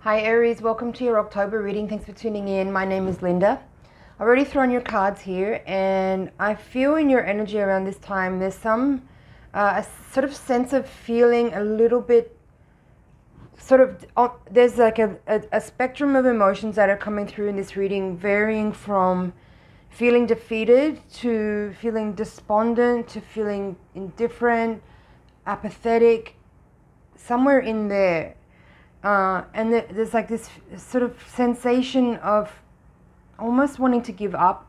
Hi Aries, welcome to your October reading. Thanks for tuning in. My name is Linda. I've already thrown your cards here, and I feel in your energy around this time there's some a sort of sense of feeling a little bit there's like a spectrum of emotions that are coming through in this reading, varying from feeling defeated to feeling despondent to feeling indifferent, apathetic, somewhere in there. And there's like this sort of sensation of almost wanting to give up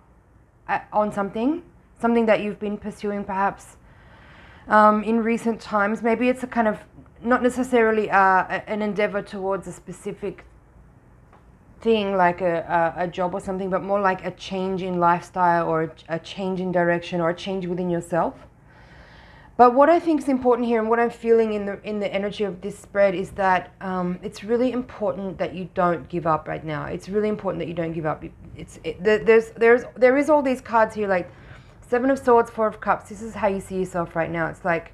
on something that you've been pursuing perhaps in recent times. Maybe it's a kind of, not necessarily an endeavor towards a specific thing like a job or something, but more like a change in lifestyle or a change in direction or a change within yourself. But what I think is important here, and what I'm feeling in the energy of this spread, is that it's really important that you don't give up right now. It's really important that you don't give up. There is all these cards here, like Seven of Swords, Four of Cups. This is how you see yourself right now. It's like,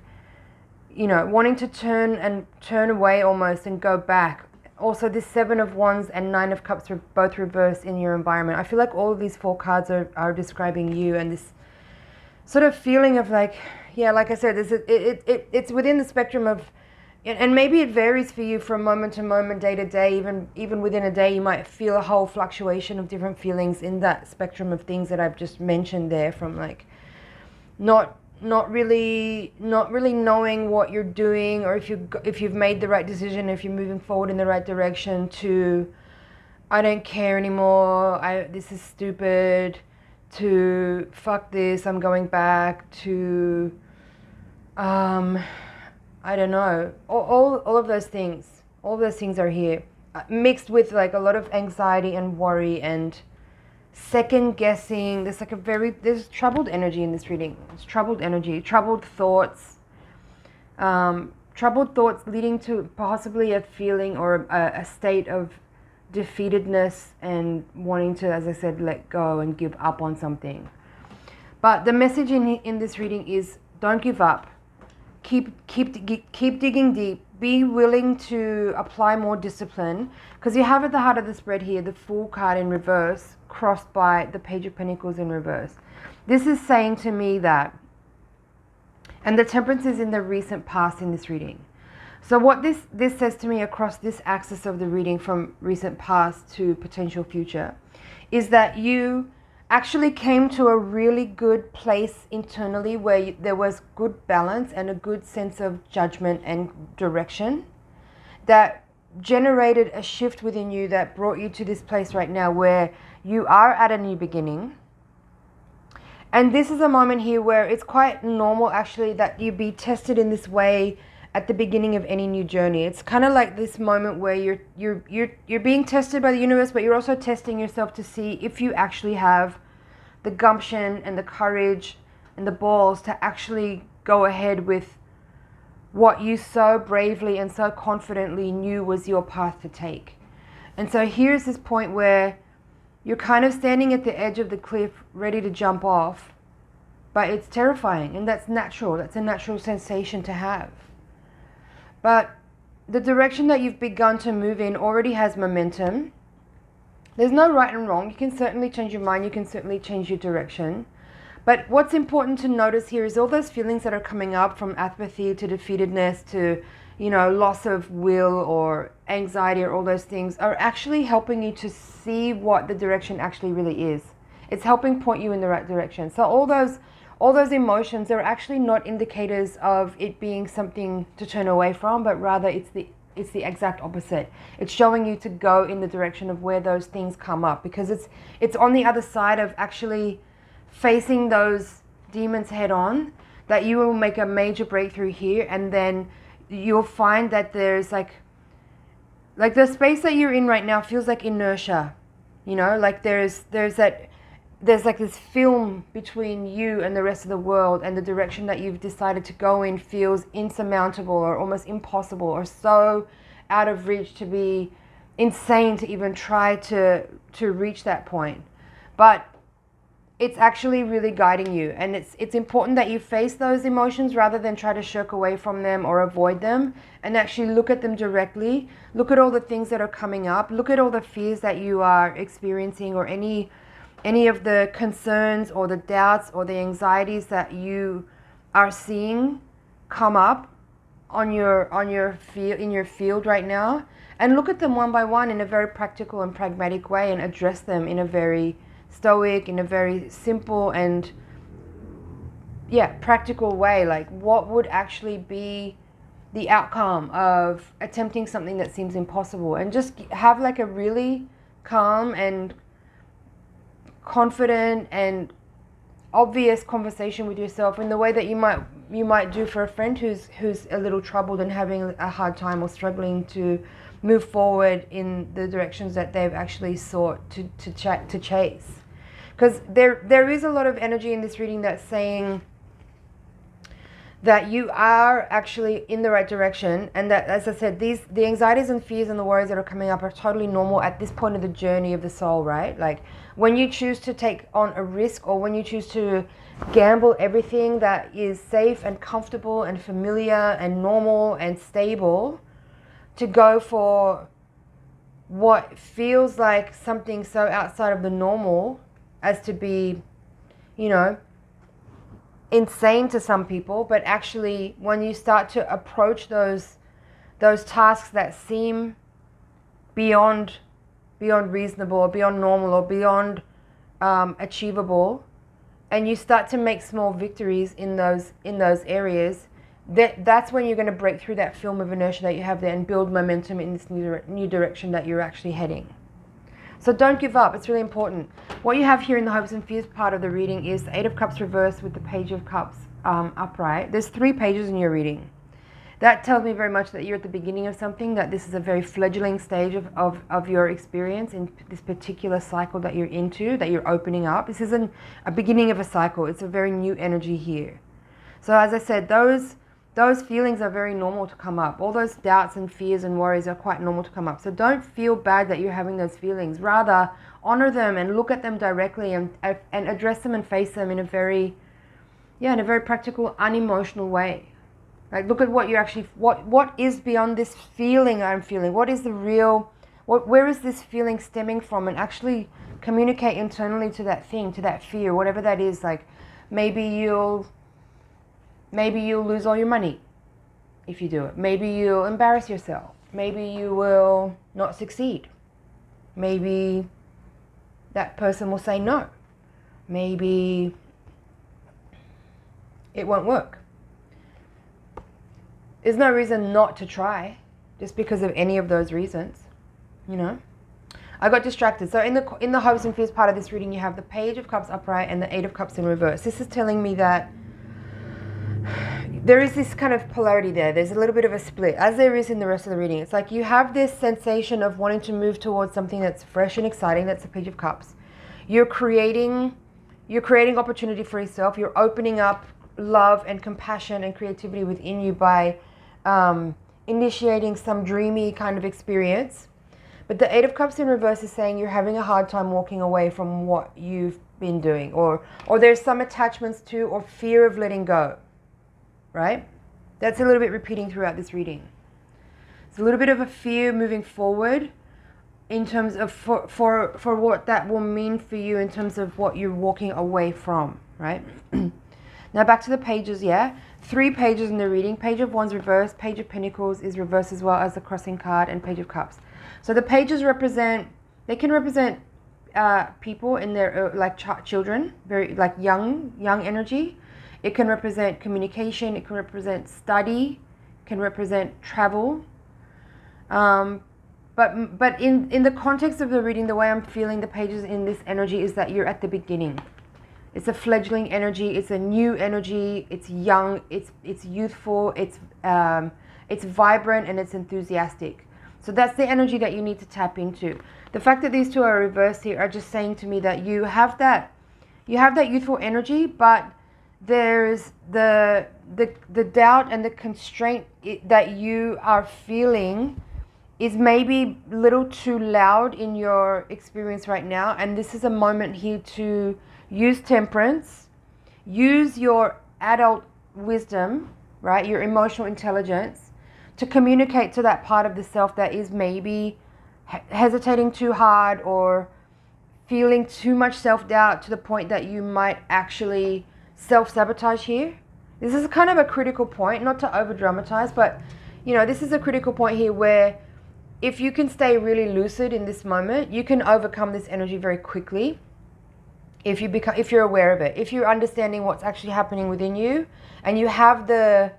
you know, wanting to turn away almost and go back. Also, this Seven of Wands and Nine of Cups are both reversed in your environment. I feel like all of these four cards are describing you, and this sort of feeling of like, yeah, like I said, it's within the spectrum of, and maybe it varies for you from moment to moment, day to day. Even within a day, you might feel a whole fluctuation of different feelings in that spectrum of things that I've just mentioned there, from like not really knowing what you're doing, or if you've made the right decision, if you're moving forward in the right direction, to I don't care anymore, this is stupid, to fuck this, I'm going back, to I don't know, all of those things. All of those things are here, mixed with like a lot of anxiety and worry and second guessing. There's like there's troubled energy in this reading. It's troubled energy, troubled thoughts leading to possibly a feeling or a state of defeatedness and wanting to, as I said, let go and give up on something. But the message in this reading is, don't give up. Keep digging deep. Be willing to apply more discipline, because you have at the heart of the spread here the Fool card in reverse, crossed by the Page of Pentacles in reverse. This is saying to me that, and the Temperance is in the recent past in this reading. So what this says to me across this axis of the reading, from recent past to potential future, is that you actually came to a really good place internally where there was good balance and a good sense of judgment and direction that generated a shift within you that brought you to this place right now where you are at a new beginning. And this is a moment here where it's quite normal actually that you be tested in this way at the beginning of any new journey. It's kind of like this moment where you're being tested by the universe, but you're also testing yourself to see if you actually have the gumption and the courage and the balls to actually go ahead with what you so bravely and so confidently knew was your path to take. And so here's this point where you're kind of standing at the edge of the cliff, ready to jump off, but it's terrifying, and that's natural. That's a natural sensation to have. But the direction that you've begun to move in already has momentum. There's no right and wrong. You can certainly change your mind. You can certainly change your direction. But what's important to notice here is all those feelings that are coming up, from apathy to defeatedness to, you know, loss of will or anxiety or all those things, are actually helping you to see what the direction actually really is. It's helping point you in the right direction. So all those emotions are actually not indicators of it being something to turn away from, but rather it's the exact opposite. It's showing you to go in the direction of where those things come up, because it's on the other side of actually facing those demons head on that you will make a major breakthrough here. And then you'll find that there's like the space that you're in right now feels like inertia, you know, like there's like this film between you and the rest of the world, and the direction that you've decided to go in feels insurmountable or almost impossible, or so out of reach to be insane to even try to reach that point. But it's actually really guiding you. And it's important that you face those emotions rather than try to shirk away from them or avoid them, and actually look at them directly. Look at all the things that are coming up. Look at all the fears that you are experiencing, or any of the concerns or the doubts or the anxieties that you are seeing come up in your field right now, and look at them one by one in a very practical and pragmatic way, and address them in a very stoic, in a very simple and practical way. Like, what would actually be the outcome of attempting something that seems impossible, and just have like a really calm and confident and obvious conversation with yourself in the way that you might do for a friend who's a little troubled and having a hard time or struggling to move forward in the directions that they've actually sought to chase. Because there is a lot of energy in this reading that's saying that you are actually in the right direction, and that, as I said, the anxieties and fears and the worries that are coming up are totally normal at this point of the journey of the soul, right? Like, when you choose to take on a risk, or when you choose to gamble everything that is safe and comfortable and familiar and normal and stable, to go for what feels like something so outside of the normal as to be, insane to some people. But actually, when you start to approach those tasks that seem beyond reasonable, or beyond normal, or beyond achievable, and you start to make small victories in those areas, that's when you're going to break through that film of inertia that you have there and build momentum in this new direction that you're actually heading. So don't give up. It's really important. What you have here in the hopes and fears part of the reading is the Eight of Cups reversed with the Page of Cups upright. There's 3 pages in your reading. That tells me very much that you're at the beginning of something, that this is a very fledgling stage of your experience in this particular cycle that you're into, that you're opening up. This isn't a beginning of a cycle. It's a very new energy here. So as I said, those feelings are very normal to come up. All those doubts and fears and worries are quite normal to come up. So don't feel bad that you're having those feelings. Rather, honor them and look at them directly, and address them and face them in a very practical, unemotional way. Like, look at what you actually, what is beyond this feeling I'm feeling? What is the real, where is this feeling stemming from? And actually communicate internally to that thing, to that fear, whatever that is. Like, maybe you'll lose all your money if you do it. Maybe you'll embarrass yourself. Maybe you will not succeed. Maybe that person will say no. Maybe it won't work. There's no reason not to try just because of any of those reasons, I got distracted. So in the hopes and fears part of this reading, you have the Page of Cups upright and the Eight of Cups in reverse. This is telling me that there is this kind of polarity there. There's a little bit of a split, as there is in the rest of the reading. It's like you have this sensation of wanting to move towards something that's fresh and exciting. That's the Page of Cups. You're creating opportunity for yourself. You're opening up love and compassion and creativity within you by initiating some dreamy kind of experience. But the Eight of Cups in reverse is saying you're having a hard time walking away from what you've been doing, or there's some attachments to or fear of letting go. Right? That's a little bit repeating throughout this reading. It's a little bit of a fear moving forward in terms of for what that will mean for you in terms of what you're walking away from, right? Now back to the pages, 3 pages in the reading. Page of Wands reversed, Page of Pentacles is reversed, as well as the Crossing card and Page of Cups. So the pages can represent people in their like children, very like young energy. It can represent communication, it can represent study, it can represent travel. But in the context of the reading, the way I'm feeling the pages in this energy is that you're at the beginning. It's a fledgling energy, it's a new energy, it's young, it's youthful, it's vibrant, and it's enthusiastic. So that's the energy that you need to tap into. The fact that these two are reversed here are just saying to me that you have that youthful energy, but there's the doubt and the constraint that you are feeling is maybe a little too loud in your experience right now, and this is a moment here to use temperance, use your adult wisdom, right, your emotional intelligence, to communicate to that part of the self that is maybe hesitating too hard or feeling too much self-doubt to the point that you might actually self-sabotage here. This is kind of a critical point, not to over-dramatize, but you know, this is a critical point here where if you can stay really lucid in this moment, you can overcome this energy very quickly. If you're aware of it, if you're understanding what's actually happening within you, and you have the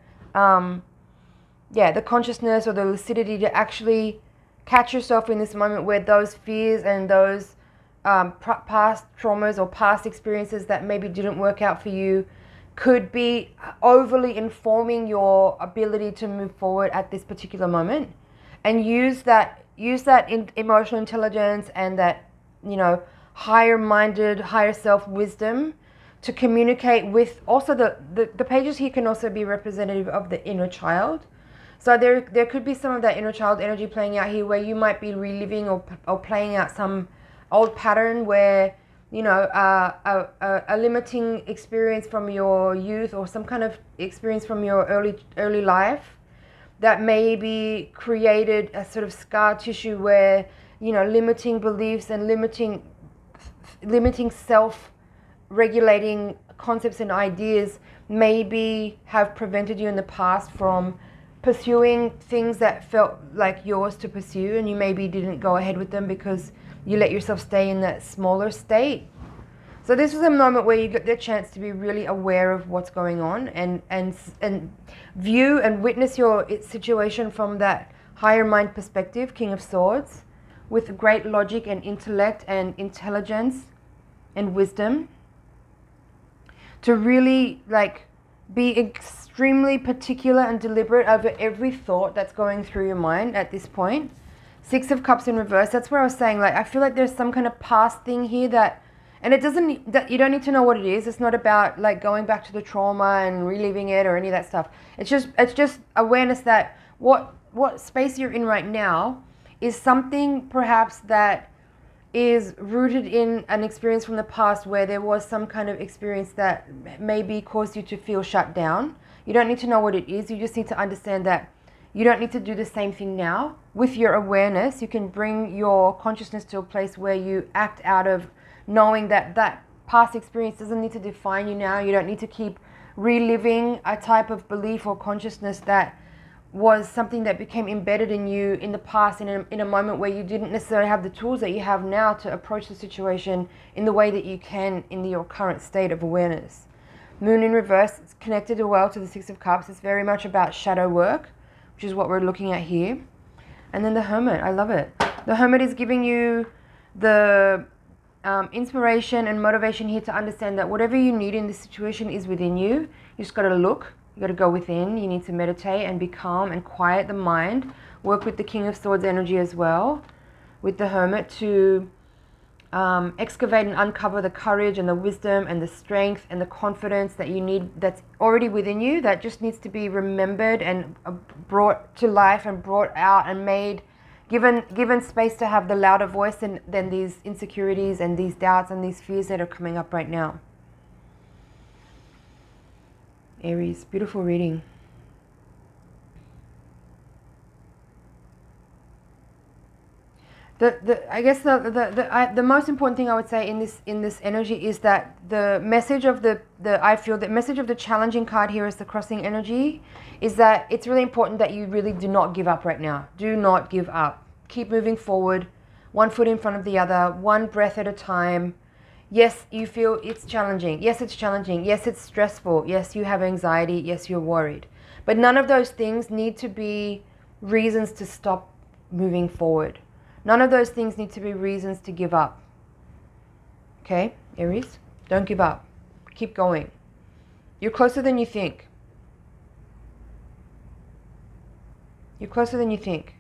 consciousness or the lucidity to actually catch yourself in this moment where those fears and those past traumas or past experiences that maybe didn't work out for you could be overly informing your ability to move forward at this particular moment, and use that emotional intelligence and that, you know, higher-minded, higher self wisdom to communicate with. Also the pages here can also be representative of the inner child. So there could be some of that inner child energy playing out here, where you might be reliving or playing out some old pattern where, you know, a limiting experience from your youth or some kind of experience from your early life that maybe created a sort of scar tissue where, you know, limiting beliefs and limiting self-regulating concepts and ideas maybe have prevented you in the past from pursuing things that felt like yours to pursue, and you maybe didn't go ahead with them because you let yourself stay in that smaller state. So this was a moment where you get the chance to be really aware of what's going on and view and witness your situation from that higher mind perspective, King of Swords, with great logic and intellect and intelligence and wisdom, to really like be extremely particular and deliberate over every thought that's going through your mind at this point. Six of Cups in reverse, that's where I was saying, like, I feel like there's some kind of past thing here that, and it doesn't, that you don't need to know what it is. It's not about like going back to the trauma and reliving it or any of that stuff. It's just awareness that what space you're in right now is something perhaps that is rooted in an experience from the past where there was some kind of experience that maybe caused you to feel shut down. You don't need to know what it is. You just need to understand that you don't need to do the same thing now. With your awareness, you can bring your consciousness to a place where you act out of knowing that that past experience doesn't need to define you now. You don't need to keep reliving a type of belief or consciousness that was something that became embedded in you in the past, in a moment where you didn't necessarily have the tools that you have now to approach the situation in the way that you can in your current state of awareness. Moon in reverse, it's connected well to the Six of Cups. It's very much about shadow work, which is what we're looking at here. And then the Hermit, I love it. The Hermit is giving you the inspiration and motivation here to understand that whatever you need in this situation is within you. You just got to look. You got to go within. You need to meditate and be calm and quiet the mind. Work with the King of Swords energy as well, with the Hermit, to excavate and uncover the courage and the wisdom and the strength and the confidence that you need, that's already within you, that just needs to be remembered and brought to life and brought out and made, given space to have the louder voice than these insecurities and these doubts and these fears that are coming up right now. Aries, beautiful reading. I guess the most important thing I would say in this energy is that the message of I feel the message of the challenging card here is the crossing energy, is that it's really important that you really do not give up right now. Do not give up. Keep moving forward, one foot in front of the other, one breath at a time. Yes, you feel it's challenging. Yes, it's challenging. Yes, it's stressful. Yes, you have anxiety. Yes, you're worried. But none of those things need to be reasons to stop moving forward. None of those things need to be reasons to give up. Okay, Aries? Don't give up. Keep going. You're closer than you think. You're closer than you think.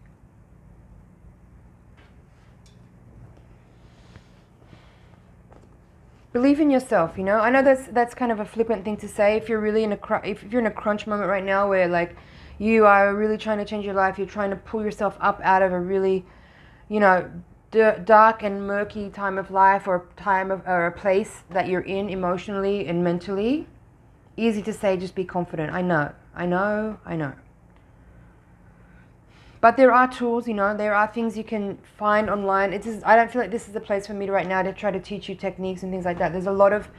Believe in yourself, you know. I know that's kind of a flippant thing to say if you're really if you're in a crunch moment right now where like you are really trying to change your life, you're trying to pull yourself up out of a really, you know, dark and murky time of life, or or a place that you're in emotionally and mentally, easy to say, just be confident. I know. But there are tools, there are things you can find online. I don't feel like this is the place for me right now to try to teach you techniques and things like that. There's a lot of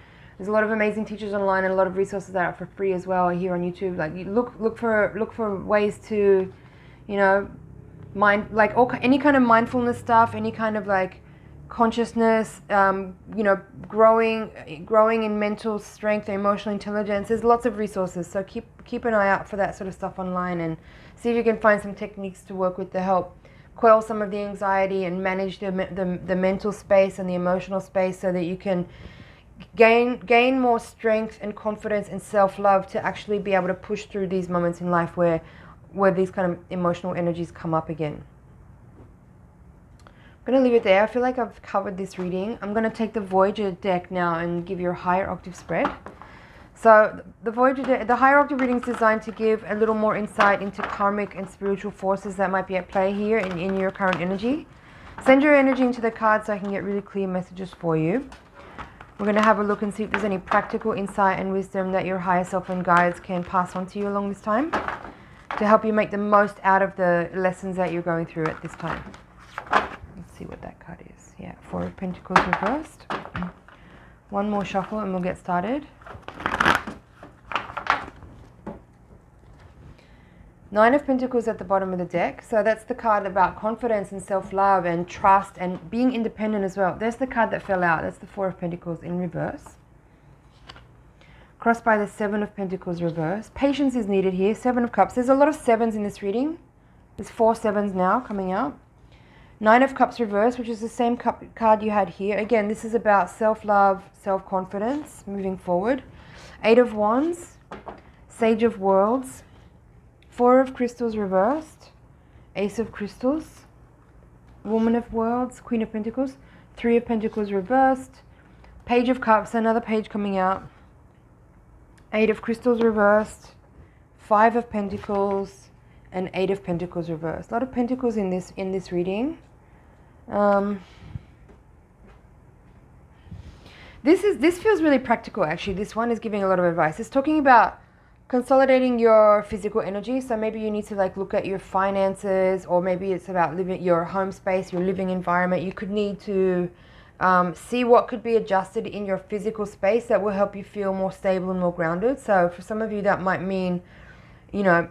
amazing teachers online, and a lot of resources that are for free as well here on YouTube. Like, you look for ways to, any kind of mindfulness stuff, any kind of like consciousness, growing in mental strength and emotional intelligence. There's lots of resources, so keep an eye out for that sort of stuff online, and see if you can find some techniques to work with to help quell some of the anxiety and manage the mental space and the emotional space, so that you can gain more strength and confidence and self-love to actually be able to push through these moments in life where these kind of emotional energies come up again. I'm going to leave it there. I feel like I've covered this reading. I'm going to take the Voyager deck now and give you a higher octave spread. So the Higher Octave reading is designed to give a little more insight into karmic and spiritual forces that might be at play here in your current energy. Send your energy into the cards so I can get really clear messages for you. We're going to have a look and see if there's any practical insight and wisdom that your higher self and guides can pass on to you along this time, to help you make the most out of the lessons that you're going through at this time. Let's see what that card is. Yeah, Four of Pentacles reversed. One more shuffle and we'll get started. Nine of Pentacles at the bottom of the deck. So that's the card about confidence and self-love and trust and being independent as well. There's the card that fell out. That's the Four of Pentacles in reverse. Crossed by the Seven of Pentacles reverse. Patience is needed here. Seven of Cups. There's a lot of sevens in this reading. There's 4 sevens now coming out. Nine of Cups reverse, which is the same card you had here. Again, this is about self-love, self-confidence, moving forward. Eight of Wands. Sage of Worlds. Four of Crystals reversed. Ace of Crystals. Woman of Worlds. Queen of Pentacles. Three of Pentacles reversed. Page of Cups. Another page coming out. Eight of Crystals reversed. Five of Pentacles. And Eight of Pentacles reversed. A lot of Pentacles in this reading. This feels really practical, actually. This one is giving a lot of advice. It's talking about consolidating your physical energy. So maybe you need to look at your finances, or maybe it's about your home space, your living environment. You could need to see what could be adjusted in your physical space that will help you feel more stable and more grounded. So for some of you, that might mean,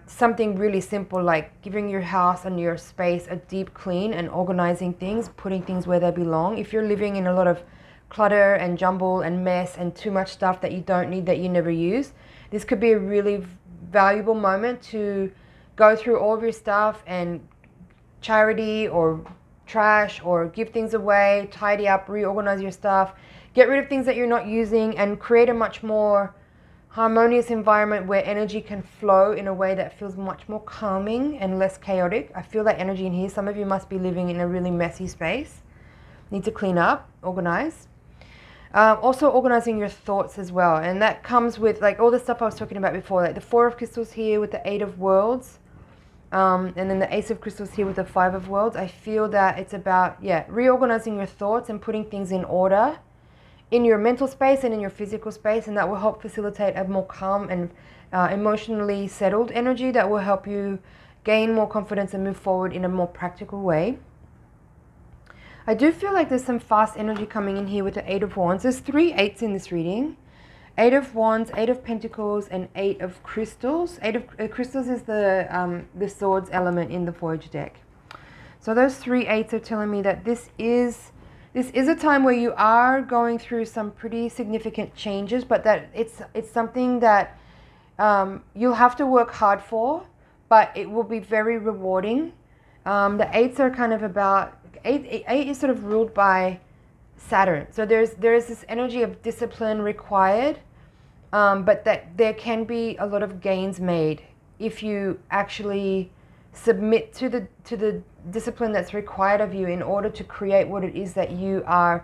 something really simple, like giving your house and your space a deep clean and organizing things, putting things where they belong. If you're living in a lot of clutter and jumble and mess and too much stuff that you don't need, that you never use, this could be a really valuable moment to go through all of your stuff and charity or trash or give things away, tidy up, reorganize your stuff, get rid of things that you're not using, and create a much more harmonious environment where energy can flow in a way that feels much more calming and less chaotic. I feel that energy in here. Some of you must be living in a really messy space. Need to clean up, organize. Also organizing your thoughts as well, and that comes with all the stuff I was talking about before, like the Four of Crystals here with the Eight of Worlds, and then the Ace of Crystals here with the Five of Worlds. I feel that it's about reorganizing your thoughts and putting things in order in your mental space and in your physical space, and that will help facilitate a more calm and emotionally settled energy that will help you gain more confidence and move forward in a more practical way. I do feel like there's some fast energy coming in here with the Eight of Wands. There's 3 eights in this reading. Eight of Wands, Eight of Pentacles, and Eight of Crystals. Eight of Crystals is the Swords element in the Voyager deck. So those 3 eights are telling me that this is a time where you are going through some pretty significant changes, but that it's something that you'll have to work hard for, but it will be very rewarding. The eights are kind of about... Eight is sort of ruled by Saturn. So there is this energy of discipline required, but that there can be a lot of gains made if you actually submit to the discipline that's required of you in order to create what it is that you are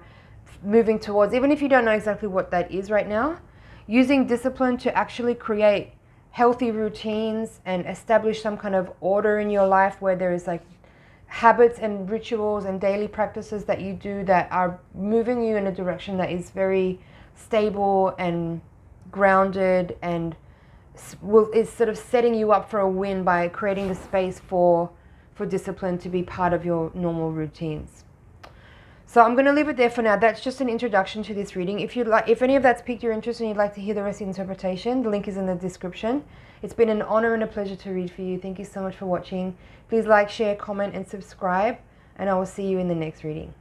moving towards. Even if you don't know exactly what that is right now, using discipline to actually create healthy routines and establish some kind of order in your life where there is habits and rituals and daily practices that you do that are moving you in a direction that is very stable and grounded, and is sort of setting you up for a win by creating the space for discipline to be part of your normal routines. So I'm going to leave it there for now. That's just an introduction to this reading. If any of that's piqued your interest and you'd like to hear the rest of the interpretation, the link is in the description. It's been an honor and a pleasure to read for you. Thank you so much for watching. Please like, share, comment, and subscribe, and I will see you in the next reading.